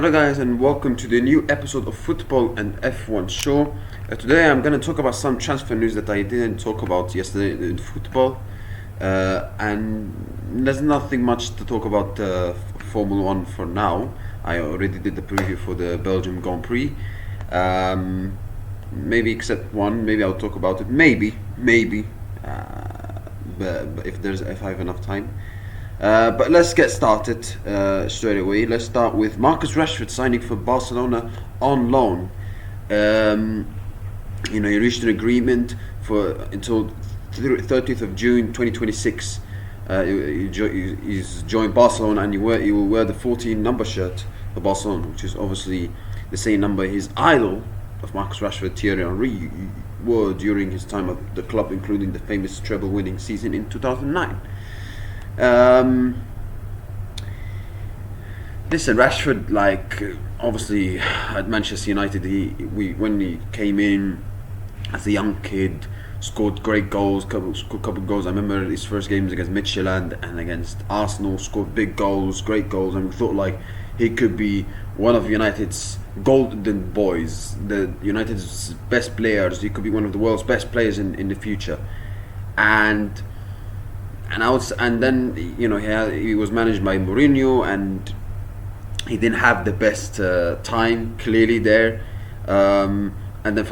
Hello guys, and welcome to the new episode of Football and F1 Show. Today I'm going to talk about some transfer news that I didn't talk about yesterday in football. And there's nothing much to talk about Formula 1 for now. I already did the preview for the Belgium Grand Prix. Maybe except one, maybe I'll talk about it. Maybe. But if I have enough time. But let's get started straight away. Let's start with Marcus Rashford signing for Barcelona on loan. He reached an agreement for until 30th of June 2026. He's joined Barcelona, and he will wear the 14 number shirt for Barcelona, which is obviously the same number his idol of Marcus Rashford, Thierry Henry, wore during his time at the club, including the famous treble-winning season in 2009. Listen, Rashford, obviously at Manchester United, when he came in as a young kid, scored great goals, couple goals. I remember his first games against Midtjylland and against Arsenal, scored big goals, great goals, and we thought he could be one of United's golden boys, the United's best players. He could be one of the world's best players in the future, and then he was managed by Mourinho, and he didn't have the best time clearly there. And then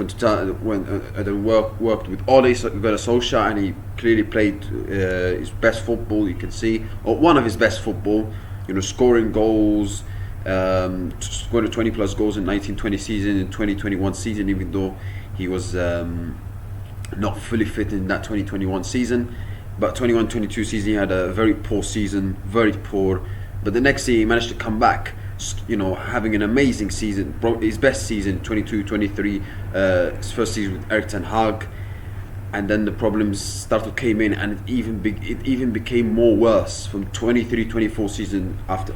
when worked with Ole Gunnar Solskjaer, and he clearly played his best football. You can see, or one of his best football. Scoring goals, scored 20 plus goals in 1920 season, in 2021 season, even though he was not fully fit in that 2021 season. But 21-22 season, he had a very poor season, very poor. But the next year, he managed to come back, having an amazing season, his best season, 22-23, his first season with Erik ten Hag. And then the problems started came in, and it even became more worse from 23-24 season after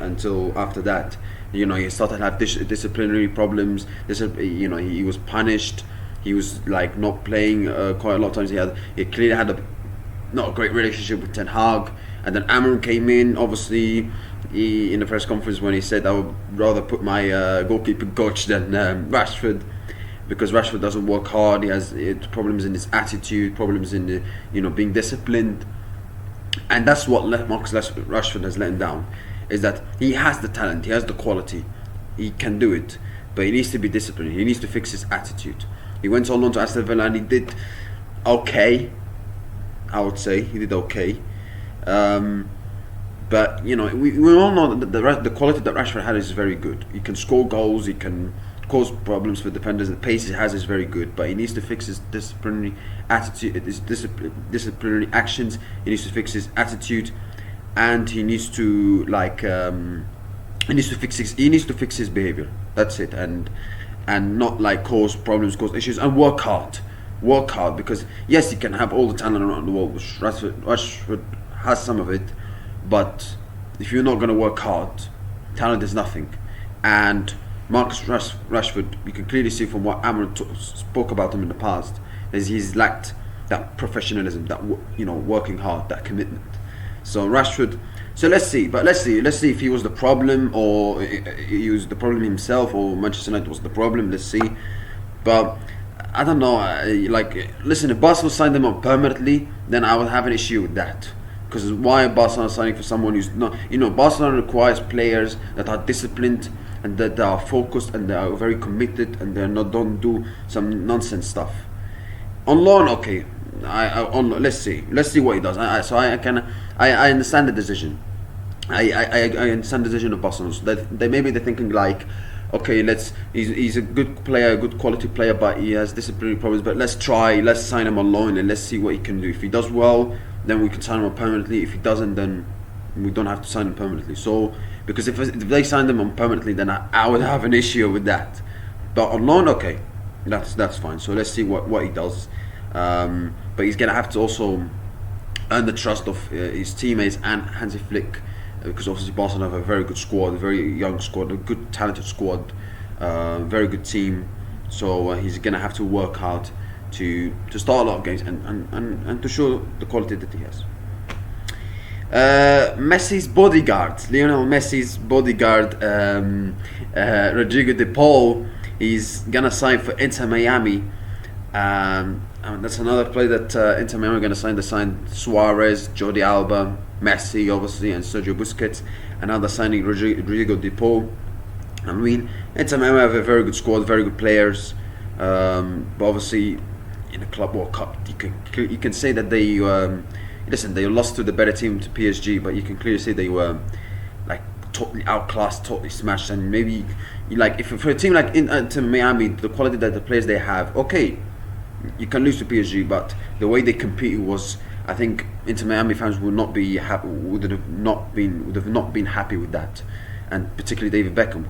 that. He started to have disciplinary problems. He was punished. He was not playing quite a lot of times. He clearly had not a great relationship with Ten Hag. And then Amram came in, obviously, in the press conference, when he said, I would rather put my goalkeeper coach than Rashford, because Rashford doesn't work hard. He has problems in his attitude, problems in the, being disciplined. And that's what Marcus Rashford has let him down, is that he has the talent, he has the quality, he can do it, but he needs to be disciplined, he needs to fix his attitude. He went on loan to Aston Villa, and he did okay. I would say he did okay, but we all know that the quality that Rashford had is very good. He can score goals, he can cause problems for defenders. The pace he has is very good, but he needs to fix his disciplinary attitude, his disciplinary actions. He needs to fix his attitude, and he needs to he needs to fix his behavior. That's it, and not cause problems, cause issues, and work hard. Because yes, he can have all the talent around the world, which Rashford has some of it, but if you're not going to work hard, talent is nothing. And Marcus Rashford, you can clearly see from what Amram spoke about him in the past, is he's lacked that professionalism, that working hard, that commitment. So Rashford. So let's see if he was the problem, or he was the problem himself, or Manchester United was the problem. Let's see, but I don't know. Listen, if Barcelona signed them up permanently, then I would have an issue with that. Because why Barcelona signing for someone who's not? Barcelona requires players that are disciplined and that are focused and they are very committed and don't do some nonsense stuff. On loan, okay. Let's see what he does. I understand the decision. I understand the decision of Barcelona. So they're thinking okay, he's a good player, a good quality player, but he has disciplinary problems. But let's sign him on loan, and let's see what he can do. If he does well, then we can sign him on permanently. If he doesn't, then we don't have to sign him permanently. So, because if they signed him on permanently, then I would have an issue with that. But on loan, okay, that's fine. So let's see what he does. But he's gonna have to also earn the trust of his teammates and Hansi Flick. Because obviously Barcelona have a very good squad, a very young squad, a good talented squad, very good team. So he's gonna have to work hard to start a lot of games and to show the quality that he has. Messi's bodyguard, Lionel Messi's bodyguard, Rodrigo De Paul, he's gonna sign for Inter Miami. And that's another player that Inter Miami are gonna sign. They signed Suarez, Jordi Alba, Messi, obviously, and Sergio Busquets. And now they're signing Rodrigo De Paul. I mean, Inter Miami have a very good squad, very good players. But obviously, in the Club World Cup, you can say that they listen. They lost to the better team, to PSG, but you can clearly say they were like totally outclassed, totally smashed. And maybe like if for a team like Inter Miami, the quality that the players they have, okay, you can lose to PSG, but the way they competed was, I think Inter Miami fans would not be happy, would have not been happy with that, and particularly David Beckham,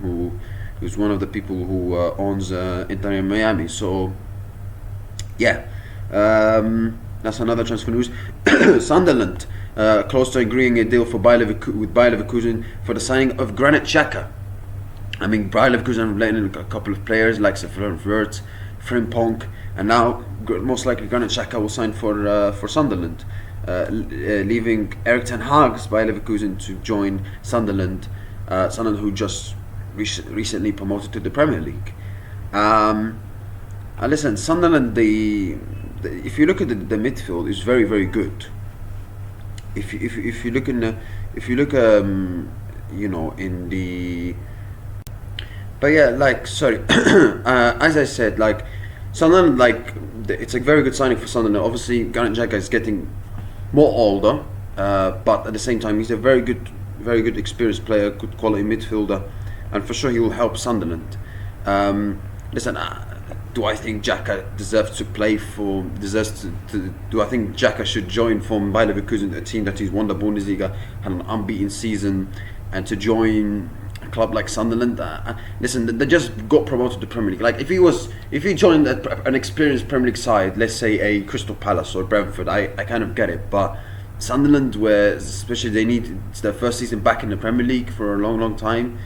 who's one of the people who owns Inter Miami. So yeah, that's another transfer news. Sunderland close to agreeing a deal for with Bayer Leverkusen for the signing of Granit Xhaka. I mean, Bayer Leverkusen have let in a couple of players like Florian Wirtz, Frimpong, and now most likely Granit Xhaka will sign for Sunderland, leaving Erik ten Hag's Bayer Leverkusen to join Sunderland. Sunderland, who just recently promoted to the Premier League. Listen, Sunderland, if you look at the midfield, is very, very good. If you look in in the, but yeah, like sorry, as I said, like Sunderland, like it's a very good signing for Sunderland. Obviously, Granit Xhaka is getting more older, but at the same time, he's a very good experienced player, good quality midfielder, and for sure he will help Sunderland. Listen, do I think Xhaka deserves to play for? Do I think Xhaka should join from Bayer Leverkusen, a team that has won the Bundesliga, had an unbeaten season, and to join a club like Sunderland? Listen, they just got promoted to Premier League. Like if he joined an experienced Premier League side, let's say a Crystal Palace or Brentford, I kind of get it. But Sunderland, where especially it's their first season back in the Premier League for a long time,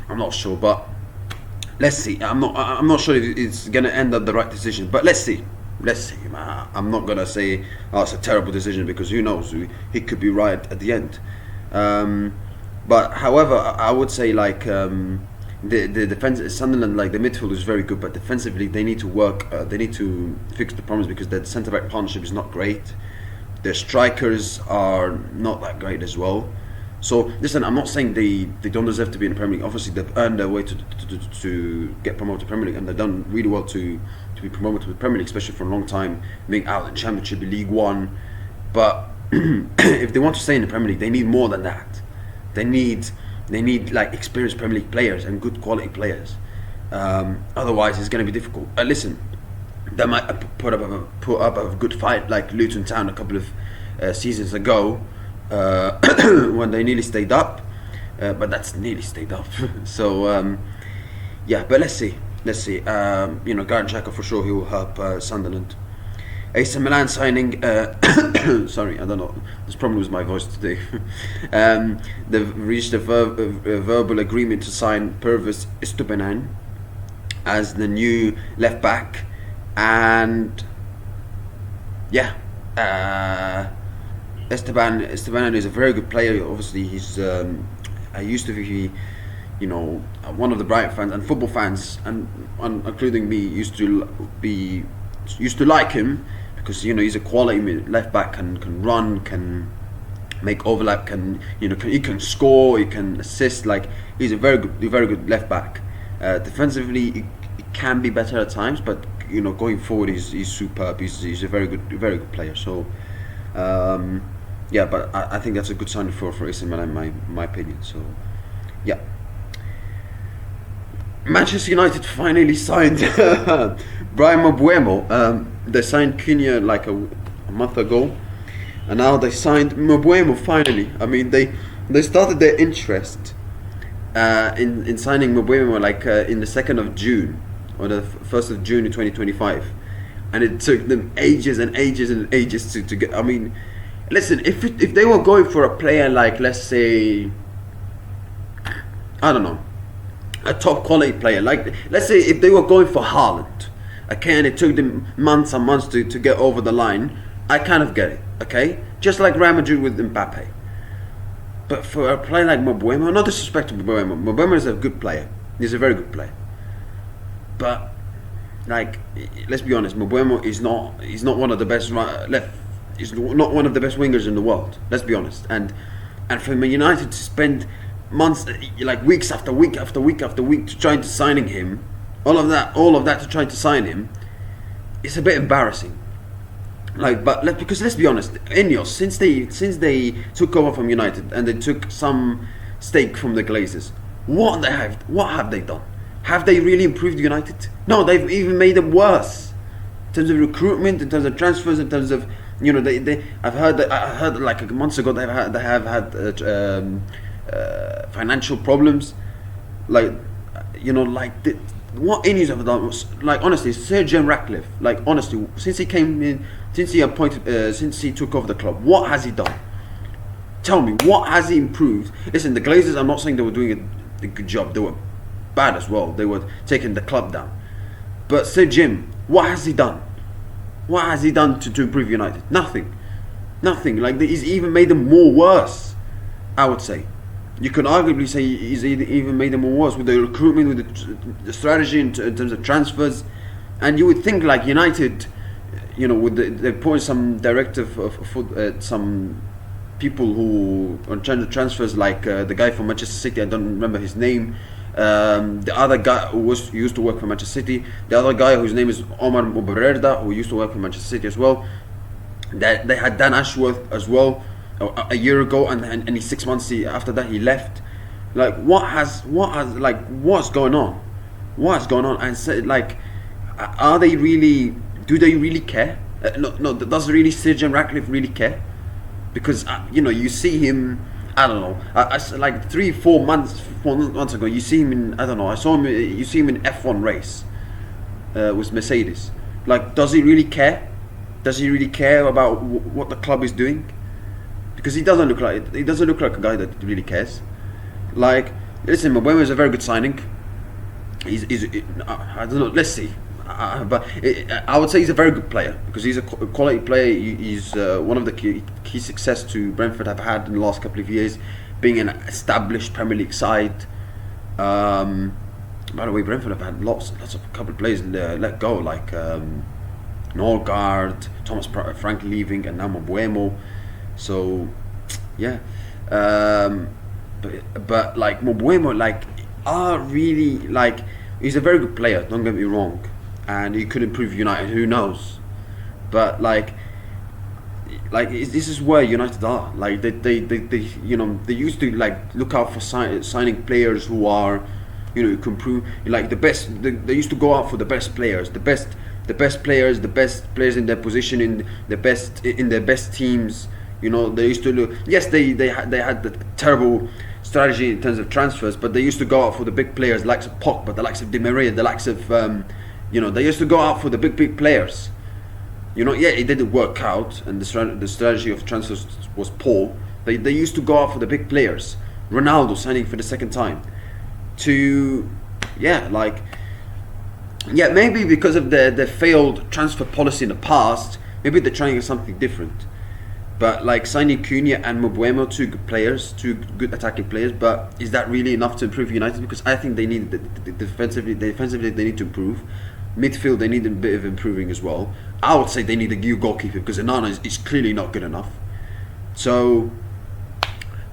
I'm not sure, but let's see. I'm not sure if it's gonna end up the right decision, but let's see. I'm not gonna say it's a terrible decision, because who knows? He could be right at the end. But however, I would say like the defense, Sunderland, like the midfield is very good, but defensively they need to work. They need to fix the problems, because their centre back partnership is not great. Their strikers are not that great as well. So listen, I'm not saying they don't deserve to be in the Premier League. Obviously, they've earned their way to get promoted to Premier League, and they've done really well to be promoted to the Premier League, especially for a long time, being out in Championship, League One. But if they want to stay in the Premier League, they need more than that. They need like experienced Premier League players and good quality players. Otherwise, it's going to be difficult. Listen, they might put up a good fight like Luton Town a couple of seasons ago, when they nearly stayed up, but that's nearly stayed up. So yeah, but let's see. Granit Xhaka, for sure he will help Sunderland. AC Milan signing sorry, I don't know, there's problem with my voice today. They've reached a verbal agreement to sign Pervis Estupiñán as the new left back, and yeah, Esteban is a very good player. Obviously, he's I used to be, one of the Brighton fans and football fans, and including me, used to like him, because he's a quality left back, can run, can make overlap, he can score, he can assist. Like, he's a very good left back. Defensively, he can be better at times, but going forward, he's superb. He's a very good player. So. Yeah, but I think that's a good sign for AC Milan, in my opinion. So, yeah. Manchester United finally signed Brian Mbeumo. They signed Cunha like a month ago, and now they signed Mbeumo finally. I mean, they started their interest in signing Mbeumo like in the 2nd of June or the 1st of June in 2025, and it took them ages and ages and ages to get. I mean, listen, if they were going for a player like, let's say, I don't know, a top quality player, like, let's say if they were going for Haaland, okay, and it took them months and months to get over the line, I kind of get it. okay, just like Real Madrid with Mbappe. But for a player like Mbeumo, not disrespect to Mbeumo, Mbeumo is a good player. He's a very good player. But like, let's be honest, Mbeumo is not. He's not one of the best left. He's not one of the best wingers in the world. Let's be honest. And for Man United to spend months, like weeks after week after week after week, to trying to signing him, all of that to try to sign him, it's a bit embarrassing. Like, because let's be honest, Ineos, since they took over from United and they took some stake from the Glazers, what have they done? Have they really improved United? No, they've even made them worse in terms of recruitment, in terms of transfers, in terms of, you know, I heard like a month ago they have had financial problems, like, you know, like what Ineos have done was, like, honestly, Sir Jim Ratcliffe, like, honestly, since he came in, since he took over the club, what has he done? Tell me, what has he improved? Listen, the Glazers, I'm not saying they were doing a good job. They were bad as well. They were taking the club down. But Sir Jim, what has he done? What has he done to improve United? Nothing. Like, he's even made them more worse, I would say. You could arguably say he's even made them more worse with the recruitment, with the strategy in terms of transfers. And you would think, like, United, you know, with they appoint some directive for some people who on transfers, like the guy from Manchester City, I don't remember his name. The other guy who used to work for Manchester City, the other guy whose name is Omar Mubarerda, who used to work for Manchester City as well. That they had Dan Ashworth as well a year ago, and he 6 months after that he left. Like, what's going on? What's going on? And so, like, are they really? Do they really care? No. Does really Sir Jim Ratcliffe really care? Because you know, you see him. I don't know. Like 4 months ago, you see him in. I don't know. I saw him. You see him in F1 race with Mercedes. Like, does he really care? Does he really care about what the club is doing? Because he doesn't look like a guy that really cares. Like, listen, Mbeumo is a very good signing. I don't know. Let's see. But I would say he's a very good player, because he's a quality player. He's one of the key success to Brentford have had in the last couple of years, being an established Premier League side. By the way, Brentford have had lots of couple of players let go, like Norgard, Thomas Frank leaving, and now Mbeumo. So yeah, but like Mbeumo, like, are really, like, he's a very good player. Don't get me wrong. And he could improve United. Who knows? But like this is where United are. Like, they you know, they used to, like, look out for signing players who are, you know, who can prove, like, the best. They used to go out for the best players, the best players in their position, in their best teams. You know, they used to look. Yes, they had the terrible strategy in terms of transfers, but they used to go out for the big players, the likes of Pogba, the likes of Di Maria, the likes of you know, they used to go out for the big players. You know, yeah, it didn't work out, and the strategy of transfers was poor. They used to go out for the big players. Ronaldo signing for the second time. Maybe because of the failed transfer policy in the past, maybe they're trying something different. But like signing Cunha and Mbeumo, two good attacking players, but is that really enough to improve United? Because I think they need defensively they need to improve. Midfield, they need a bit of improving as well. I would say they need a new goalkeeper, because Onana is clearly not good enough. So,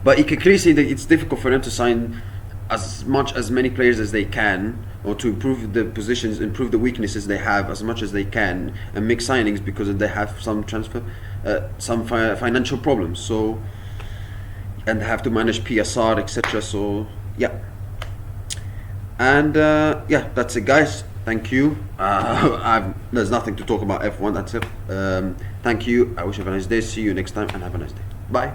but you can clearly see that it's difficult for them to sign as many players as they can, or to improve the positions, improve the weaknesses they have as much as they can, and make signings, because they have some financial problems. So, and they have to manage PSR, etc. So yeah, and that's it, guys. Thank you. There's nothing to talk about F1. That's it. Thank you. I wish you have a nice day. See you next time, and have a nice day. Bye.